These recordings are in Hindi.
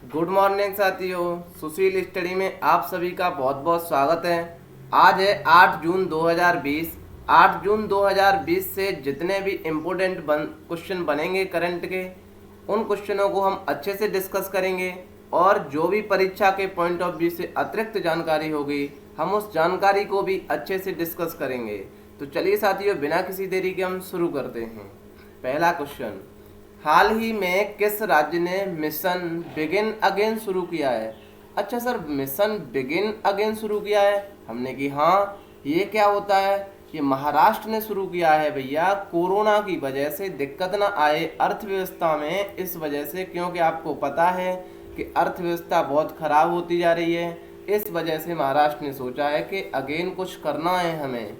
गुड मॉर्निंग साथियों। सुशील स्टडी में आप सभी का बहुत बहुत स्वागत है। आज है 8 जून 2020। 8 जून 2020 से जितने भी इम्पोर्टेंट क्वेश्चन बनेंगे करंट के, उन क्वेश्चनों को हम अच्छे से डिस्कस करेंगे और जो भी परीक्षा के पॉइंट ऑफ व्यू से अतिरिक्त जानकारी होगी हम उस जानकारी को भी अच्छे से डिस्कस करेंगे। तो चलिए साथियों, बिना किसी देरी के हम शुरू करते हैं। पहला क्वेश्चन, हाल ही में किस राज्य ने मिशन बिगिन अगेन शुरू किया है? अच्छा सर, मिशन बिगिन अगेन शुरू किया है। हमने कि हाँ, ये क्या होता है? ये महाराष्ट्र ने शुरू किया है भैया। कोरोना की वजह से दिक्कत ना आए अर्थव्यवस्था में, इस वजह से, क्योंकि आपको पता है कि अर्थव्यवस्था बहुत खराब होती जा रही है। इस वजह से महाराष्ट्र ने सोचा है कि अगेन कुछ करना है हमें।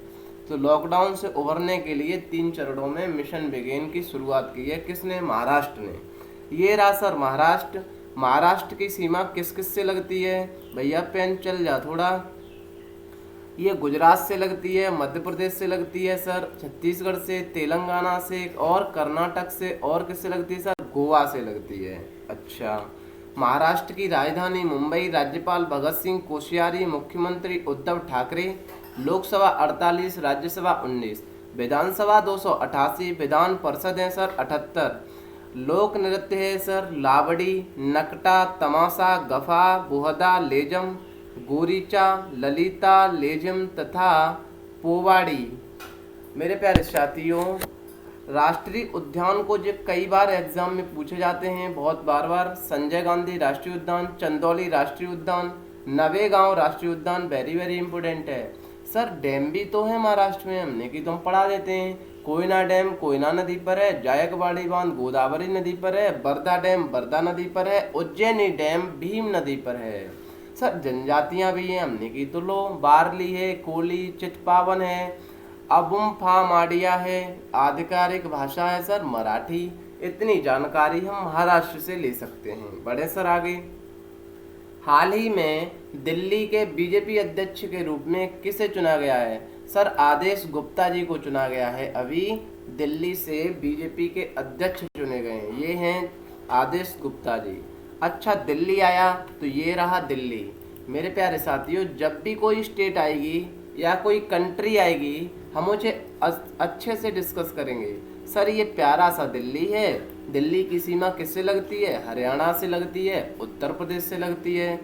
तो लॉकडाउन से उभरने के लिए 3 चरणों में मिशन बिगिन की शुरुआत की है। किसने? महाराष्ट्र ने। ये रहा सर महाराष्ट्र। महाराष्ट्र की सीमा किस किस से लगती है भैया? पेन चल जा थोड़ा। ये गुजरात से लगती है, मध्य प्रदेश से लगती है सर, छत्तीसगढ़ से, तेलंगाना से और कर्नाटक से, और किससे लगती है सर? गोवा से लगती है। अच्छा, महाराष्ट्र की राजधानी मुंबई, राज्यपाल भगत सिंह कोश्यारी, मुख्यमंत्री उद्धव ठाकरे, लोकसभा 48, राज्यसभा 19, विधानसभा 288, विधान परिषद है सर 78, लोक नृत्य है सर लावड़ी, नकटा, तमाशा, गफा, बुहदा, लेजम, गोरीचा, ललिता, लेजम तथा पोवाड़ी। मेरे प्यारे साथियों, राष्ट्रीय उद्यान को जो कई बार एग्जाम में पूछे जाते हैं, बहुत बार बार, संजय गांधी राष्ट्रीय उद्यान, चंदौली राष्ट्रीय उद्यान, नवेगांव राष्ट्रीय उद्यान, वेरी वेरी इंपोर्टेंट है सर। डैम भी तो है महाराष्ट्र में, हमने कि तुम पढ़ा देते हैं। कोयना डैम कोयना नदी पर है, जायकवाड़ी बांध गोदावरी नदी पर है, बरदा डैम बरदा नदी पर है, उज्जैनी डैम भीम नदी पर है सर। जनजातियां भी हैं, हमने की तो लो, बारली है, कोली, चितपावन है, अबुम फामाडिया है, आधिकारिक भाषा है सर मराठी। इतनी जानकारी हम महाराष्ट्र से ले सकते हैं। बढ़े सर आगे। हाल ही में दिल्ली के बीजेपी अध्यक्ष के रूप में किसे चुना गया है? सर आदेश गुप्ता जी को चुना गया है। अभी दिल्ली से बीजेपी के अध्यक्ष चुने गए हैं, ये हैं आदेश गुप्ता जी। अच्छा, दिल्ली आया तो ये रहा दिल्ली। मेरे प्यारे साथियों, जब भी कोई स्टेट आएगी या कोई कंट्री आएगी हम उसे अच्छे से डिस्कस करेंगे। सर ये प्यारा सा दिल्ली है। दिल्ली की सीमा किससे लगती है? हरियाणा से लगती है, उत्तर प्रदेश से लगती है।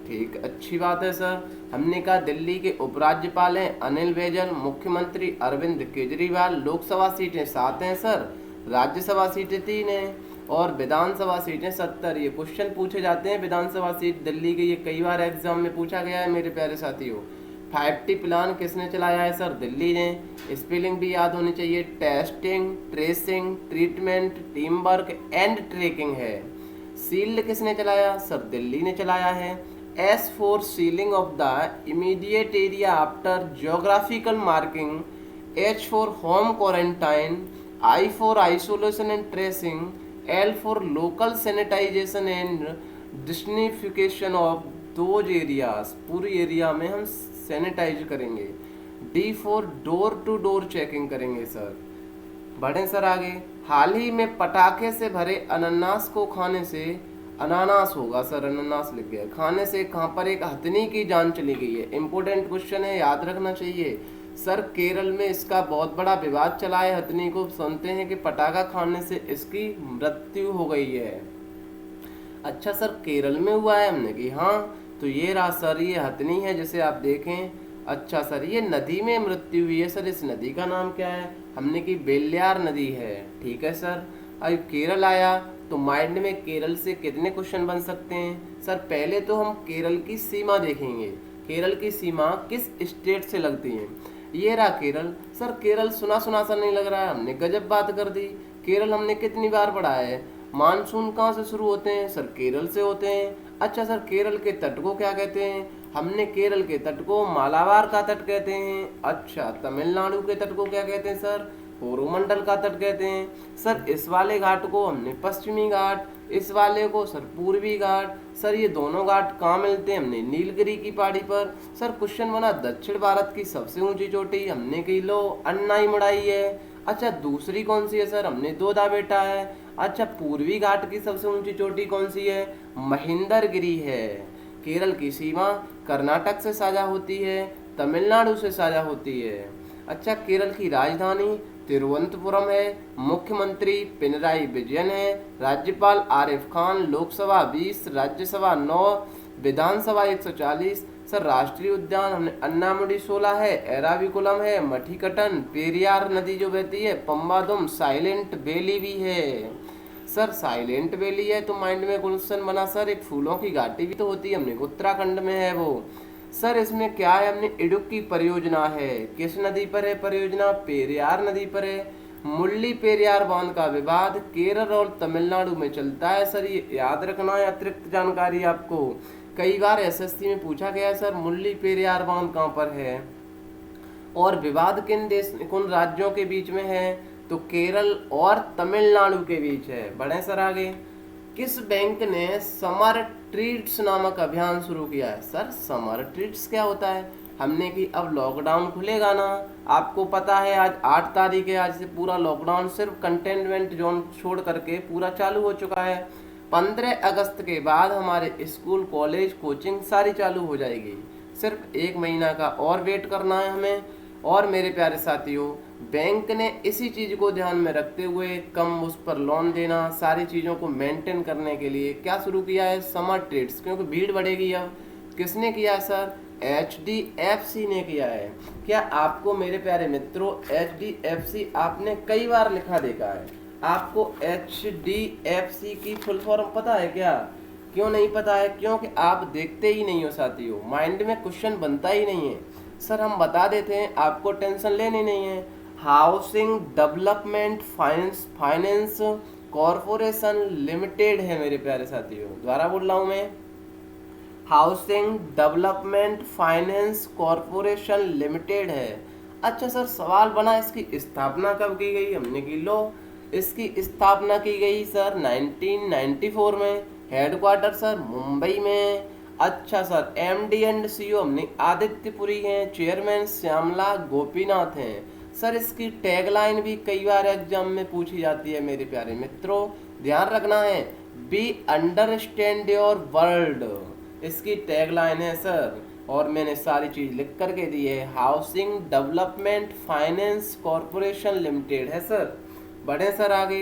ठीक, अच्छी बात है सर। हमने कहा दिल्ली के उपराज्यपाल हैं अनिल बैजल, मुख्यमंत्री अरविंद केजरीवाल, लोकसभा सीटें 7 हैं सर, राज्यसभा सीटें 3 हैं और विधानसभा सीटें 70। ये क्वेश्चन पूछे जाते हैं विधानसभा सीट दिल्ली के, ये कई बार एग्जाम में पूछा गया है मेरे प्यारे साथियों। 5T प्लान किसने चलाया है सर? दिल्ली ने। स्पेलिंग भी याद होनी चाहिए। Testing, tracing, treatment, team work and tracking है। सील्ड किसने चलाया? सर दिल्ली ने चलाया है। S for sealing of the immediate area after geographical marking, H for home quarantine, I for isolation and tracing, L for local sanitization and disinfection of those areas. पूरी एरिया में हम सैनिटाइज करेंगे। D for door to door checking करेंगे सर। बढ़ें सर आगे। हाल ही में पटाखे से भरे अनानास को खाने से, अनानास होगा सर, अनानास लिख गया, खाने से कहाँ पर एक हथनी की जान चली गई है। इंपोर्टेंट क्वेश्चन है, याद रखना चाहिए सर। केरल में इसका बहुत बड़ा विवाद चला है। हथनी को सुनते हैं कि पटाखा खाने से इसकी मृत्यु हो गई है। अच्छा सर, केरल में हुआ है? हमने कि हाँ। तो ये रहा सर, ये हथनी है जिसे आप देखें। अच्छा सर, ये नदी में मृत्यु हुई है सर, इस नदी का नाम क्या है? हमने कि बेलियार नदी है। ठीक है सर। अब केरल आया तो माइंड में केरल से कितने क्वेश्चन बन सकते हैं सर? पहले तो हम केरल की सीमा देखेंगे। केरल की सीमा किस स्टेट से लगती है? ये रहा केरल। सर केरल सुना सुना सा नहीं लग रहा है? हमने गजब बात कर दी। केरल हमने कितनी बार पढ़ा है। मानसून कहाँ से शुरू होते हैं? सर केरल से होते हैं। अच्छा सर, केरल के तट को क्या कहते हैं? हमने केरल के तट को मालाबार का तट कहते हैं। अच्छा, तमिलनाडु के तट को क्या कहते हैं सर? कोरोमंडल का तट कहते हैं। सर इस वाले घाट को हमने पश्चिमी घाट, इस वाले को सर पूर्वी घाट। सर ये दोनों घाट कहाँ मिलते हैं? हमने नीलगिरी की पहाड़ी पर। सर क्वेश्चन बना दक्षिण भारत की सबसे ऊंची चोटी, हमने की लो अन्नाई मुड़ाई है। अच्छा दूसरी कौन सी है सर? हमने दोदा बेटा है। अच्छा, पूर्वी घाट की सबसे ऊंची चोटी कौन सी है? महेंद्रगिरी है। केरल की सीमा कर्नाटक से साझा होती है, तमिलनाडु से साझा होती है। अच्छा, केरल की राजधानी तिरुवनंतपुरम है। मुख्यमंत्री पिनराई विजयन है। राज्यपाल आरिफ खान। लोकसभा 20, राज्यसभा 9, विधानसभा 140। सर, राष्ट्रीय उद्यान हमने अन्नामुडी 16 है, एराविकुलम है, मठीकटन, पेरियार नदी जो बहती है, पम्बादुम, साइलेंट वैली भी है। सर, साइलेंट वैली है तो माइंड में क्वेश्चन बना सर, एक फूलों की घाटी भी तो होती है, हमने उत्तराखंड में है वो। सर, इसमें क्या है? हमने इडुक्की परियोजना है। किस नदी पर है परियोजना? पेरियार नदी पर है। मुल्ली पेरियार बांध का विवाद केरल और तमिलनाडु में चलता है। सर, ये याद रखना है, अतिरिक्त जानकारी आपको कई बार एसएससी में पूछा गया है। सर, मुल्ली पेरियार बांध कहाँ पर है और विवाद किन राज्यों के बीच में है? तो केरल और तमिलनाडु के बीच है। बढ़े सर आगे। किस बैंक ने समर ट्रीट्स नामक अभियान शुरू किया है? सर, समर ट्रीट्स क्या होता है? हमने कि अब लॉकडाउन खुलेगा ना, आपको पता है आज 8 तारीख है, आज से पूरा लॉकडाउन सिर्फ कंटेनमेंट जोन छोड़ करके पूरा चालू हो चुका है। 15 अगस्त के बाद हमारे स्कूल, कॉलेज, कोचिंग सारी चालू हो जाएगी। सिर्फ 1 महीना का और वेट करना है हमें। और मेरे प्यारे साथियों, बैंक ने इसी चीज़ को ध्यान में रखते हुए कम उस पर लोन देना, सारी चीज़ों को मेंटेन करने के लिए क्या शुरू किया है? समर ट्रेड्स, क्योंकि भीड़ बढ़ेगी। अब किसने किया है सर? HDFC ने किया है। क्या आपको मेरे प्यारे मित्रों HDFC आपने कई बार लिखा देखा है? आपको HDFC की फुल फॉर्म पता है क्या? क्यों नहीं पता है? क्योंकि आप देखते ही नहीं हो साथियों, माइंड में क्वेश्चन बनता ही नहीं है। सर, हम बता देते हैं, आपको टेंशन लेनी नहीं है। Housing development finance corporation limited है मेरे प्यारे साथियों। दोबारा बोल रहा हूँ मैं, housing development finance corporation limited है। अच्छा सर, सवाल बना इसकी स्थापना कब की गई? हमने की लो, इसकी स्थापना की गई सर 1994 में। हेडक्वार्टर सर मुंबई में। अच्छा सर, MD एंड CEO हमने आदित्यपुरी हैं। चेयरमैन श्यामला गोपीनाथ हैं। सर, इसकी टैगलाइन भी कई बार एग्जाम में पूछी जाती है मेरे प्यारे मित्रों, ध्यान रखना है, बी अंडरस्टैंड योर वर्ल्ड, इसकी टैगलाइन है सर। और मैंने सारी चीज लिख करके दी है। Housing development finance corporation limited है सर। बढ़े सर आगे।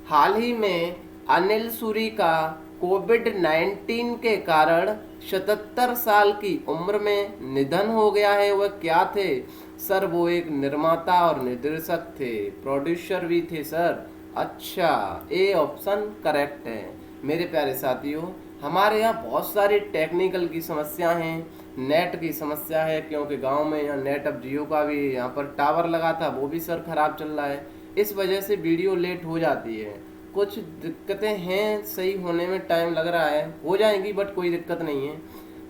हाल ही में अनिल सूरी का कोविड-19 के कारण 77 साल की उम्र में निधन हो गया है। वह क्या थे सर? वो एक निर्माता और निर्देशक थे, प्रोड्यूसर भी थे सर। अच्छा, ए ऑप्शन करेक्ट है मेरे प्यारे साथियों। हमारे यहाँ बहुत सारी टेक्निकल की समस्या हैं, नेट की समस्या है, क्योंकि गांव में यहाँ नेट, अब जियो का भी यहाँ पर टावर लगा था, वो भी सर खराब चल रहा है। इस वजह से वीडियो लेट हो जाती है। कुछ दिक्कतें हैं, सही होने में टाइम लग रहा है, हो जाएंगी बट कोई दिक्कत नहीं है।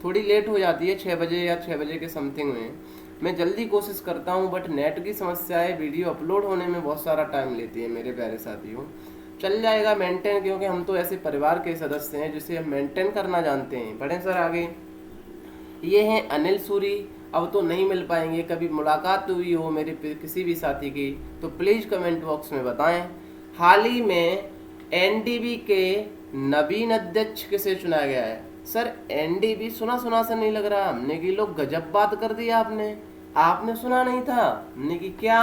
थोड़ी लेट हो जाती है 6 बजे या 6 बजे के समथिंग में। मैं जल्दी कोशिश करता हूँ बट नेट की समस्या है, वीडियो अपलोड होने में बहुत सारा टाइम लेती है मेरे प्यारे साथियों। चल जाएगा मेंटेन, क्योंकि हम तो ऐसे परिवार के सदस्य हैं जिसे हम मेंटेन करना जानते हैं। बढ़े सर आगे। ये हैं अनिल सूरी। अब तो नहीं मिल पाएंगे, कभी मुलाकात हुई हो मेरे किसी भी साथी की तो प्लीज़ कमेंट बॉक्स में बताएं। हाल ही में NDB के नवीन अध्यक्ष किसे चुना गया है? सर, NDB सुना सुना सा नहीं लग रहा? हमने की लोग गजब बात कर दी आपने सुना नहीं था? हमने की क्या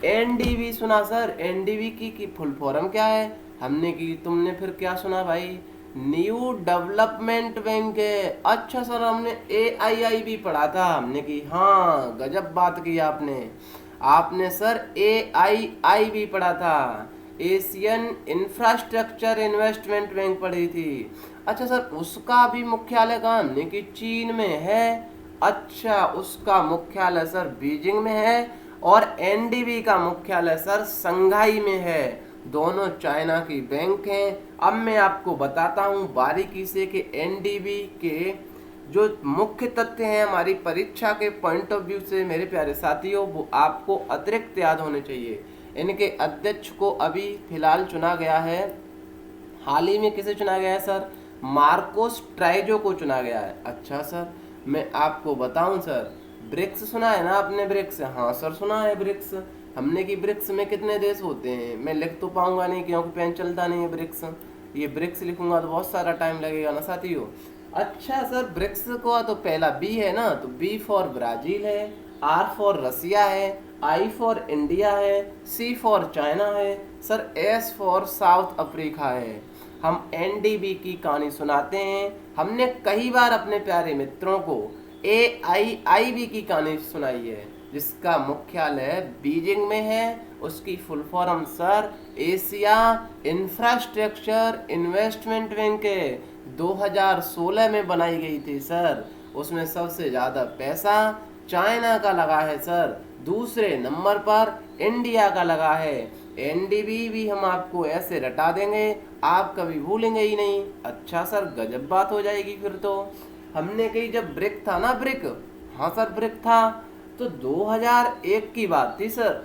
NDB सुना सर? NDB की फुल फॉर्म क्या है? हमने की तुमने फिर क्या सुना भाई? न्यू डेवलपमेंट बैंक है। अच्छा सर, हमने AII भी पढ़ा था। हमने की हाँ, गजब बात की आपने सर AII भी पढ़ा था, एशियन इंफ्रास्ट्रक्चर इन्वेस्टमेंट बैंक पढ़ी थी। अच्छा सर, उसका भी मुख्यालय कहाँ? हमने की चीन में है। अच्छा, उसका मुख्यालय सर बीजिंग में है और NDB का मुख्यालय सर संघाई में है। दोनों चाइना की बैंक हैं। अब मैं आपको बताता हूँ बारीकी से कि NDB के जो मुख्य तथ्य हैं हमारी परीक्षा के पॉइंट ऑफ व्यू से मेरे प्यारे साथियों, वो आपको अतिरिक्त याद होने चाहिए। इनके अध्यक्ष को अभी फिलहाल चुना गया है, हाल ही में किसे चुना गया है सर? मार्कोस ट्राइजो को चुना गया है। अच्छा सर, मैं आपको बताऊं सर, ब्रिक्स सुना है ना आपने? ब्रिक्स, हाँ सर सुना है ब्रिक्स। हमने कि ब्रिक्स में कितने देश होते हैं, मैं लिख तो पाऊंगा नहीं क्योंकि पेन चलता नहीं है ब्रिक्स। ये ब्रिक्स लिखूंगा तो बहुत सारा टाइम लगेगा ना साथियों। अच्छा सर, ब्रिक्स को तो पहला बी है ना, तो बी फॉर ब्राजील है, आर फॉर रसिया है, आई फॉर इंडिया है, सी फॉर चाइना है, sir S for south Africa है। हम एनडीबी की कहानी सुनाते हैं। हमने कई बार अपने प्यारे मित्रों को AIIB की कहानी सुनाई है, जिसका मुख्यालय बीजिंग में है। उसकी full form sir Asia infrastructure investment bank है, 2016 में बनाई गई थी सर। उसमें सबसे ज़्यादा पैसा चाइना का लगा है सर, दूसरे नंबर पर इंडिया का लगा है। एनडीबी भी हम आपको ऐसे रटा देंगे, आप कभी भूलेंगे ही नहीं। अच्छा सर, गजब बात हो जाएगी फिर तो। हमने कही जब ब्रिक था ना, ब्रिक, हाँ सर ब्रिक था, तो 2001 की बात थी सर।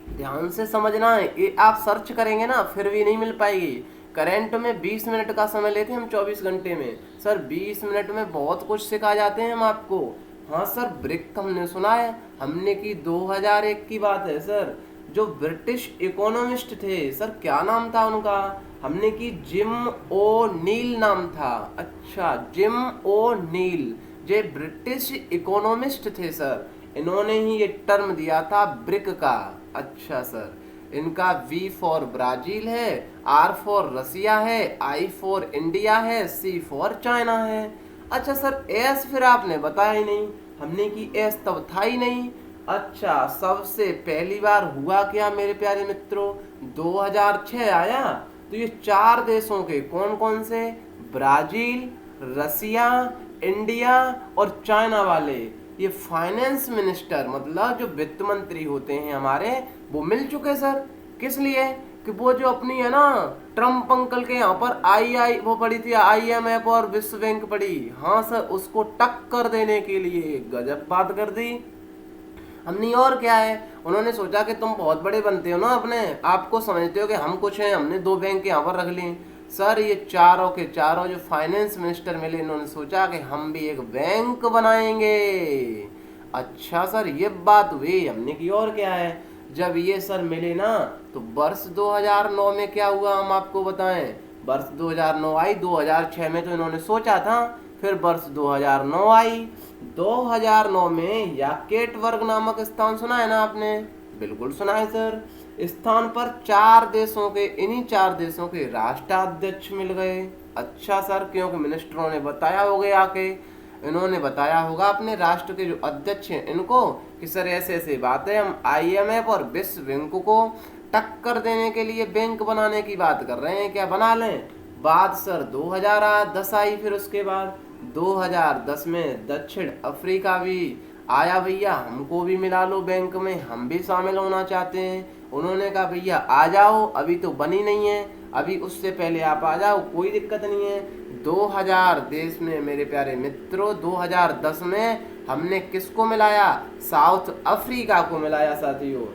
ध्यान से समझना है, ये आप सर्च करेंगे ना फिर भी नहीं मिल पाएगी। करंट में 20 मिनट का समय लेते हैं हम 24 घंटे में, सर 20 मिनट में बहुत कुछ सिखा जाते हैं हम आपको। हाँ सर, ब्रिक हमने सुना है, हमने की 2001 की बात है सर। जो ब्रिटिश इकोनॉमिस्ट थे सर, क्या नाम था उनका, हमने की जिम ओ नील नाम था। अच्छा, जिम ओ नील, जे ब्रिटिश इकोनॉमिस्ट थे सर, इन्होंने ही ये टर्म दिया था ब्रिक का। अच्छा सर, इनका V फॉर ब्राजील है, R फॉर रसिया है, I फॉर इंडिया है, C फॉर चाइना है। अच्छा सर, S फिर आपने बताया ही नहीं, हमने की S तब था ही नहीं। अच्छा, सबसे पहली बार हुआ क्या मेरे प्यारे मित्रों, 2006 आया, तो ये 4 देशों के कौन कौन से, ब्राजील, रसिया, इंडिया और चाइना वाले, ये फाइनेंस मिनिस्टर मतलब जो वित्त मंत्री होते हैं हमारे, वो मिल चुके सर। किस लिए, कि वो जो अपनी है ना ट्रम्प अंकल के यहाँ पर वो पड़ी थी IMF और विश्व बैंक पड़ी, हाँ सर, उसको टक्कर देने के लिए गजब बात कर दी हमने। और क्या है, उन्होंने सोचा कि तुम बहुत बड़े बनते हो ना, अपने आपको समझते हो कि हम कुछ हैं, हमने 2 बैंक यहाँ पर रख लिए सर। ये चारों के चारों जो फाइनेंस मिनिस्टर मिले, इन्होंने सोचा कि हम भी एक बैंक बनाएंगे। अच्छा सर, ये बात हुई हमने की। और क्या है, जब ये सर मिले ना, तो वर्ष 2009 में क्या हुआ हम आपको बताएं। वर्ष 2009 आई, 2006 में तो इन्होंने सोचा था, फिर वर्ष 2009 आई। 2009 में याकेटबर्ग नामक स्थान सुना है ना आपने, बिल्कुल सुना है सर। स्थान पर 4 देशों के, इन्हीं 4 देशों के राष्ट्राध्यक्ष मिल गए। अच्छा सर, क्योंकि मिनिस्टरों ने बताया होगा आके, इन्होंने बताया होगा अपने राष्ट्र के जो अध्यक्ष हैं इनको कि सर ऐसे ऐसे बात है, हम IMF और विश्व बैंक को टक्कर देने के लिए बैंक बनाने की बात कर रहे हैं, क्या बना लें। बात सर 2010 आई, फिर उसके बाद 2010 में दक्षिण अफ्रीका भी आया, भैया हमको भी मिला लो बैंक में, हम भी शामिल होना चाहते हैं। उन्होंने कहा भैया आ जाओ, अभी तो बनी नहीं है, अभी उससे पहले आप आ जाओ, कोई दिक्कत नहीं है। 2000 देश में मेरे प्यारे मित्रों, 2010 में हमने किसको मिलाया, साउथ अफ्रीका को मिलाया साथियों।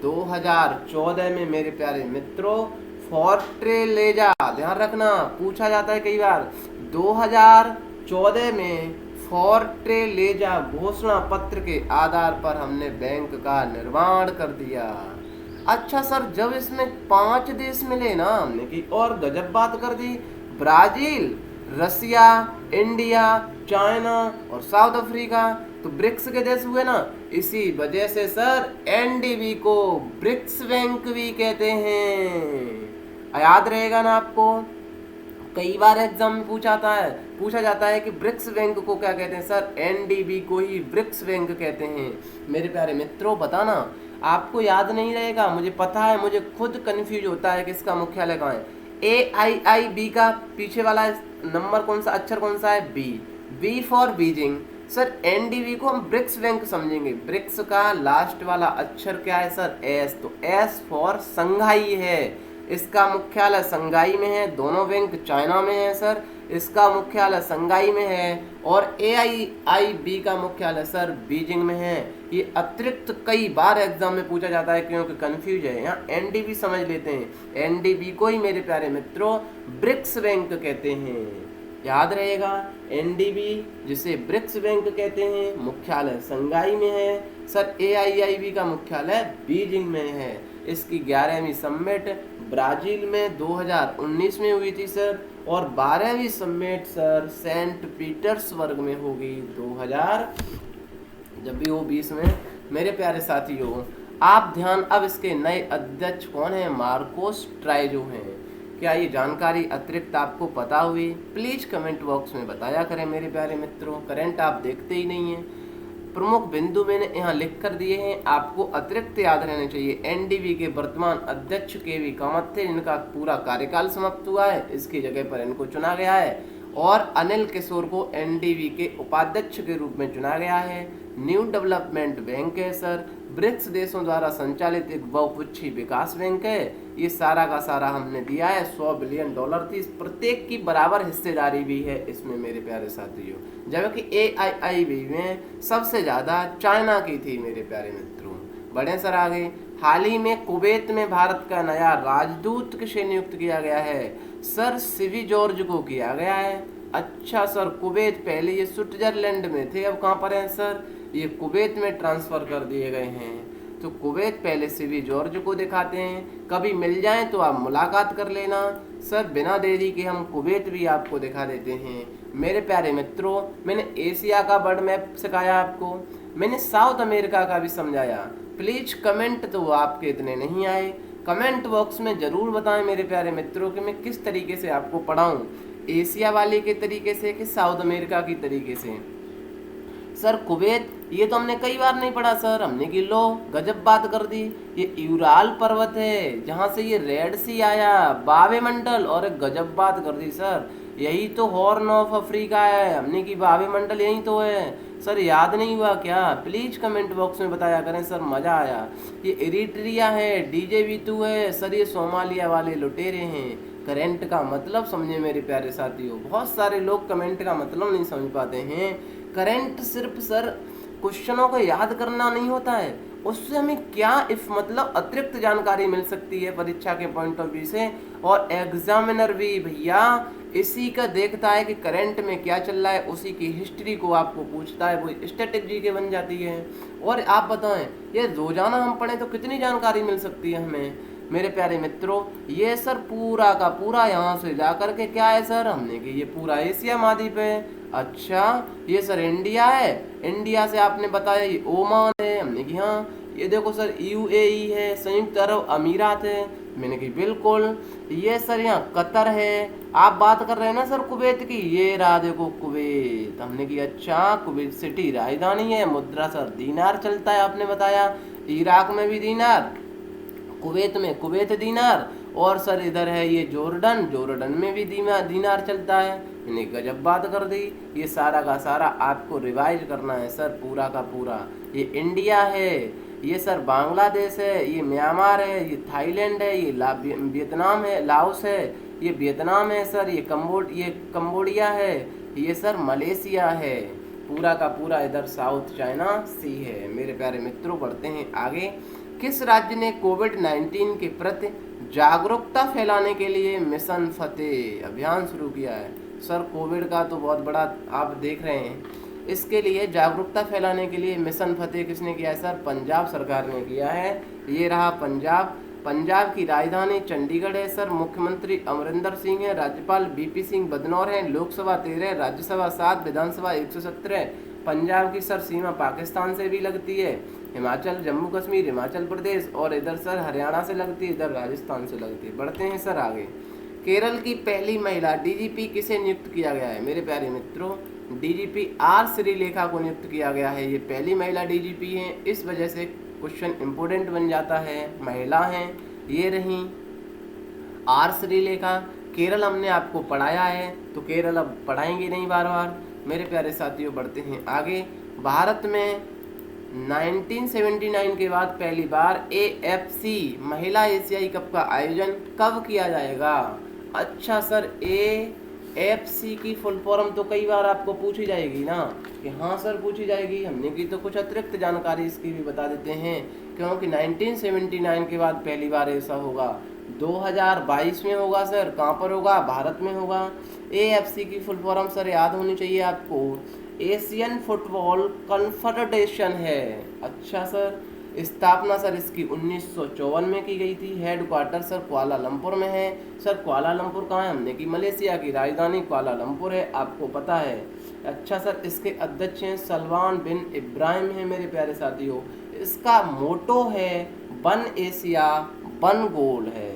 2014 में मेरे प्यारे मित्रों फोर्टलेजा, ध्यान रखना पूछा जाता है कई बार, 2014 में फोर्टलेजा घोषणा पत्र के आधार पर हमने बैंक का निर्माण कर दिया। अच्छा सर, जब इसमें 5 देश मिले ना, हमने की और गजब बात कर दी, ब्राजील, रसिया, इंडिया, चाइना और साउथ अफ्रीका, तो ब्रिक्स के देश हुए ना। इसी वजह से सर एनडीबी को ब्रिक्स बैंक भी कहते हैं। याद रहेगा ना आपको, कई बार एग्जाम में पूछा जाता है कि ब्रिक्स बैंक को क्या कहते हैं सर, एनडीबी को ही ब्रिक्स बैंक कहते हैं। मेरे प्यारे मित्रों, बताना आपको याद नहीं रहेगा, मुझे पता है, मुझे खुद कंफ्यूज होता है कि इसका मुख्यालय कहाँ है। AIIB का पीछे वाला नंबर कौन सा, अक्षर कौन सा है, B for Beijing. Sir NDB को हम ब्रिक्स बैंक समझेंगे, ब्रिक्स का लास्ट वाला अक्षर क्या है सर, एस, तो एस फॉर संघाई है। इसका मुख्यालय संघाई में है, दोनों बैंक चाइना में है सर, इसका मुख्यालय संघाई में है, और AIIB का मुख्यालय सर बीजिंग में है। ये अतिरिक्त कई बार एग्जाम में पूछा जाता है क्योंकि कंफ्यूज है, यहाँ एनडीबी समझ लेते हैं। एनडीबी को ही मेरे प्यारे मित्रों ब्रिक्स बैंक कहते हैं। याद रहेगा। एनडीबी जिसे ब्रिक्स बैंक कहते हैं, मुख्यालय शंघाई में है। सर एआईआईबी का मुख्यालय बीजिंग में है। इसकी 11वीं समिट ब्राजील में 2019 में हुई थी सर, और 12वीं समिट सर सेंट पीटर्सबर्ग में होगी 2020 में। मेरे प्यारे साथियों, आप ध्यान, अब इसके नए अध्यक्ष कौन है? मार्कोस ट्राइजो हैं। क्या ये जानकारी अतिरिक्त आपको पता हुई? प्लीज कमेंट बॉक्स में बताया करें मेरे प्यारे मित्रों। करंट आप देखते ही नहीं हैं। प्रमुख बिंदु मैंने यहाँ लिख कर दिए हैं, आपको अतिरिक्त याद रहने चाहिए। एनडीबी के वर्तमान अध्यक्ष केवी कामत थे, इनका पूरा कार्यकाल समाप्त हुआ है, इसकी जगह पर इनको चुना गया है। और अनिल किशोर को एनडीबी के उपाध्यक्ष के रूप में चुना गया है। न्यू डेवलपमेंट बैंक है सर, ब्रिक्स देशों द्वारा संचालित एक बहुपक्षीय विकास बैंक है। ये सारा का सारा हमने दिया है। $100 बिलियन थी, प्रत्येक की बराबर हिस्सेदारी भी है इसमें मेरे प्यारे साथियों। जबकि एआईआईबी में सबसे ज़्यादा चाइना की थी मेरे प्यारे मित्रों। बढ़े सर आगे। हाल ही में कुवैत में भारत का नया राजदूत किसे नियुक्त किया गया है? सर सिवी जॉर्ज को किया गया है। अच्छा सर, कुवैत पहले ये स्विट्जरलैंड में थे, अब कहाँ पर हैं सर? ये कुवैत में ट्रांसफ़र कर दिए गए हैं। तो कुवैत पहले सिवी जॉर्ज को दिखाते हैं, कभी मिल जाए तो आप मुलाकात कर लेना सर। बिना देरी के हम कुवैत भी आपको दिखा देते हैं मेरे प्यारे मित्रों। मैंने एशिया का वर्ल्ड मैप सिखाया आपको, मैंने साउथ अमेरिका का भी समझाया। प्लीज़ कमेंट तो आपके इतने नहीं आए, कमेंट बॉक्स में ज़रूर बताएं मेरे प्यारे मित्रों कि मैं किस तरीके से आपको पढ़ाऊँ, एशिया वाले के तरीके से कि साउथ अमेरिका की तरीके से। सर कुवैत ये तो हमने कई बार नहीं पढ़ा सर, हमने कि लो गजब बात कर दी। ये यूराल पर्वत है जहाँ से ये रेड सी आया, बावे मंडल, और एक गजब बात कर दी सर। यही तो हॉर्न ऑफ अफ्रीका है, हमने कि बावे मंडल यही तो है सर। याद नहीं हुआ क्या? प्लीज कमेंट बॉक्स में बताया करें सर, मजा आया। ये इरिट्रिया है, डीजे वीतू है सर, ये सोमालिया वाले लुटेरे हैं। करंट का मतलब समझे मेरे प्यारे साथियों। बहुत सारे लोग कमेंट का मतलब नहीं समझ पाते हैं। करंट सिर्फ सर क्वेश्चनों को याद करना नहीं होता है, उससे हमें क्या इफ मतलब अतिरिक्त जानकारी मिल सकती है परीक्षा के पॉइंट ऑफ व्यू से। और एग्जामिनर भी भैया इसी का देखता है कि करंट में क्या चल रहा है, उसी की हिस्ट्री को आपको पूछता है, वो स्ट्रेटेजी के बन जाती है। और आप बताएं, ये रोजाना हम पढ़ें तो कितनी जानकारी मिल सकती है हमें मेरे प्यारे मित्रों। ये सर पूरा का पूरा यहाँ से जा कर के क्या है सर, हमने कि ये पूरा एशिया महाद्वीप है। अच्छा ये सर इंडिया है, इंडिया से आपने बताया ये ओमान है, हमने कि हाँ। ये देखो सर यूएई है, संयुक्त अरब अमीरात है, मैंने कि बिल्कुल। ये सर यहाँ कतर है। आप बात कर रहे हैं ना सर कुवैत की, ये रहा देखो कुवैत, हमने कि अच्छा कुवैत सिटी राजधानी है। मुद्रा सर दीनार चलता है, आपने बताया। इराक में भी दीनार, कुवैत में कुवैत दीनार, और सर इधर है ये जॉर्डन, जॉर्डन में भी दीनार चलता है। मैंने गजब बात कर दी। ये सारा का सारा आपको रिवाइज करना है सर, पूरा का पूरा। ये इंडिया है, ये सर बांग्लादेश है, ये म्यांमार है, ये थाईलैंड है, ये वियतनाम है, लाओस है, ये वियतनाम है सर, ये कंबोडिया है, ये सर मलेशिया है। पूरा का पूरा इधर साउथ चाइना सी है मेरे प्यारे मित्रों। बढ़ते हैं आगे। किस राज्य ने कोविड-19 के प्रति जागरूकता फैलाने के लिए मिशन फतेह अभियान शुरू किया है? सर कोविड का तो बहुत बड़ा आप देख रहे हैं, इसके लिए जागरूकता फैलाने के लिए मिशन फतेह किसने किया है सर? पंजाब सरकार ने किया है। ये रहा पंजाब। पंजाब की राजधानी चंडीगढ़ है सर। मुख्यमंत्री अमरिंदर सिंह है, राज्यपाल बीपी सिंह बदनौर हैं। लोकसभा 13, राज्यसभा 7, विधानसभा 117। पंजाब की सर सीमा पाकिस्तान से भी लगती है। हिमाचल, जम्मू कश्मीर, हिमाचल प्रदेश, और इधर सर हरियाणा से लगती है, इधर राजस्थान से लगती है। बढ़ते हैं सर आगे। केरल की पहली महिला डीजीपी किसे नियुक्त किया गया है मेरे प्यारे मित्रों? डीजीपी आर श्रीलेखा को नियुक्त किया गया है। ये पहली महिला डीजीपी हैं, इस वजह से क्वेश्चन इंपोर्टेंट बन जाता है। महिला हैं, ये रही आर श्रीलेखा। केरल हमने आपको पढ़ाया है, तो केरल अब पढ़ाएंगे नहीं बार बार मेरे प्यारे साथियों। बढ़ते हैं आगे। भारत में 1979 के बाद पहली बार AFC महिला एशियाई कप का आयोजन कब किया जाएगा? अच्छा सर, AFC की फुल फॉर्म तो कई बार आपको पूछी जाएगी ना, कि हाँ सर पूछी जाएगी। हमने की तो कुछ अतिरिक्त जानकारी इसकी भी बता देते हैं, क्योंकि 1979 के बाद पहली बार ऐसा होगा। 2022 में होगा सर। कहाँ पर होगा? भारत में होगा। AFC की फुल फॉर्म सर याद होनी चाहिए आपको, एशियन फुटबॉल कॉन्फेडरेशन है। अच्छा सर, स्थापना सर इसकी 1954 में की गई थी। हेडक्वार्टर सर कुआलालंपुर में है। सर कुआलालंपुर कहाँ है? हमने की मलेशिया की राजधानी कुआलालंपुर है, आपको पता है। अच्छा सर, इसके अध्यक्ष हैं सलमान बिन इब्राहिम है मेरे प्यारे साथियों। इसका मोटो है वन एशिया वन गोल है।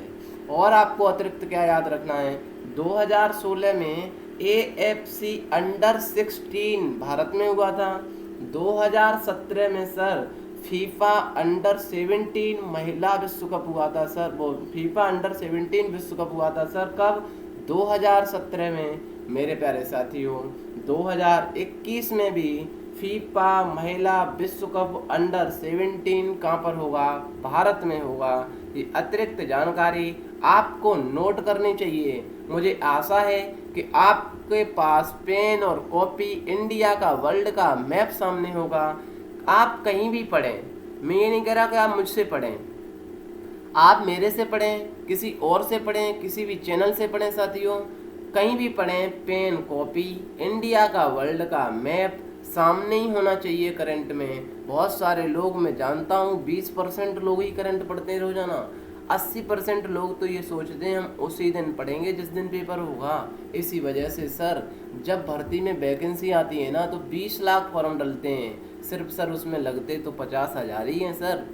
और आपको अतिरिक्त क्या याद रखना है, 2016 में AFC अंडर 16 भारत में हुआ था। 2017 में सर फीफा अंडर 17 महिला विश्व कप हुआ था सर। वो फीफा अंडर 17 विश्व कप हुआ था सर। कब? 2017 में मेरे प्यारे साथियों। 2021 में भी फीफा महिला विश्व कप अंडर 17 कहाँ पर होगा? भारत में होगा। ये अतिरिक्त जानकारी आपको नोट करनी चाहिए। मुझे आशा है कि आपके पास पेन और कॉपी, इंडिया का, वर्ल्ड का मैप सामने होगा। आप कहीं भी पढ़ें, मैं ये नहीं कह रहा कि आप मुझसे पढ़ें, आप मेरे से पढ़ें, किसी और से पढ़ें, किसी भी चैनल से पढ़ें साथियों, कहीं भी पढ़ें, पेन कॉपी, इंडिया का, वर्ल्ड का मैप सामने ही होना चाहिए करंट में। बहुत सारे लोग, मैं जानता हूँ 20% लोग ही करंट पढ़ते हैं रोजाना, 80% लोग तो ये सोचते हैं हम उसी दिन पढ़ेंगे जिस दिन पेपर होगा। इसी वजह से सर जब भर्ती में वैकेंसी आती है ना तो 20 लाख फॉर्म डलते हैं, सिर्फ सर उसमें लगते तो 50,000 ही हैं सर।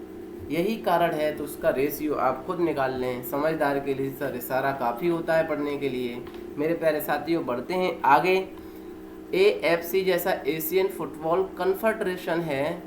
यही कारण है, तो उसका रेशियो आप खुद निकाल लें। समझदार के लिए सर इशारा काफ़ी होता है पढ़ने के लिए। मेरे प्यारे साथियों, बढ़ते हैं आगे। AFC जैसा एशियन फुटबॉल कॉन्फेडरेशन है।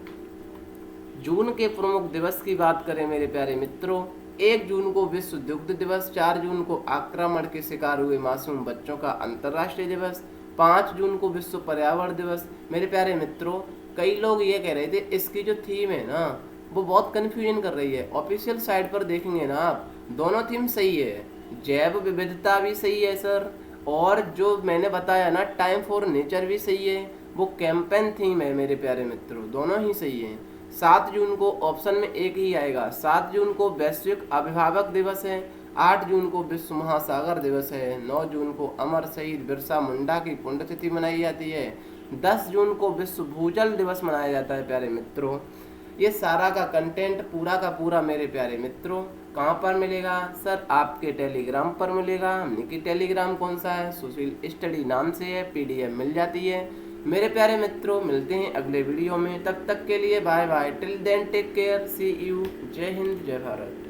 जून के प्रमुख दिवस की बात करें मेरे प्यारे मित्रों, 1 जून को विश्व दुग्ध दिवस, 4 जून को आक्रमण के शिकार हुए मासूम बच्चों का अंतर्राष्ट्रीय दिवस, 5 जून को विश्व पर्यावरण दिवस। मेरे प्यारे मित्रों, कई लोग ये कह रहे थे इसकी जो थीम है ना वो बहुत कन्फ्यूजन कर रही है। ऑफिशियल साइट पर देखेंगे ना आप, दोनों थीम सही है, जैव विविधता भी सही है सर, और जो मैंने बताया ना टाइम फॉर नेचर भी सही है, वो कैंपेन थीम है मेरे प्यारे मित्रों, दोनों ही सही हैं। 7 जून को ऑप्शन में एक ही आएगा, 7 जून को वैश्विक अभिभावक दिवस है, 8 जून को विश्व महासागर दिवस है, 9 जून को अमर शहीद बिरसा मुंडा की पुण्यतिथि मनाई जाती है, 10 जून को विश्व भूजल दिवस मनाया जाता है प्यारे मित्रों। ये सारा का कंटेंट पूरा का पूरा मेरे प्यारे मित्रों कहाँ पर मिलेगा? सर आपके टेलीग्राम पर मिलेगा। हमने की टेलीग्राम कौन सा है? सुशील स्टडी नाम से है, PDF मिल जाती है। मेरे प्यारे मित्रों, मिलते हैं अगले वीडियो में, तब तक के लिए bye bye, till then take care, see you, जय हिंद जय भारत।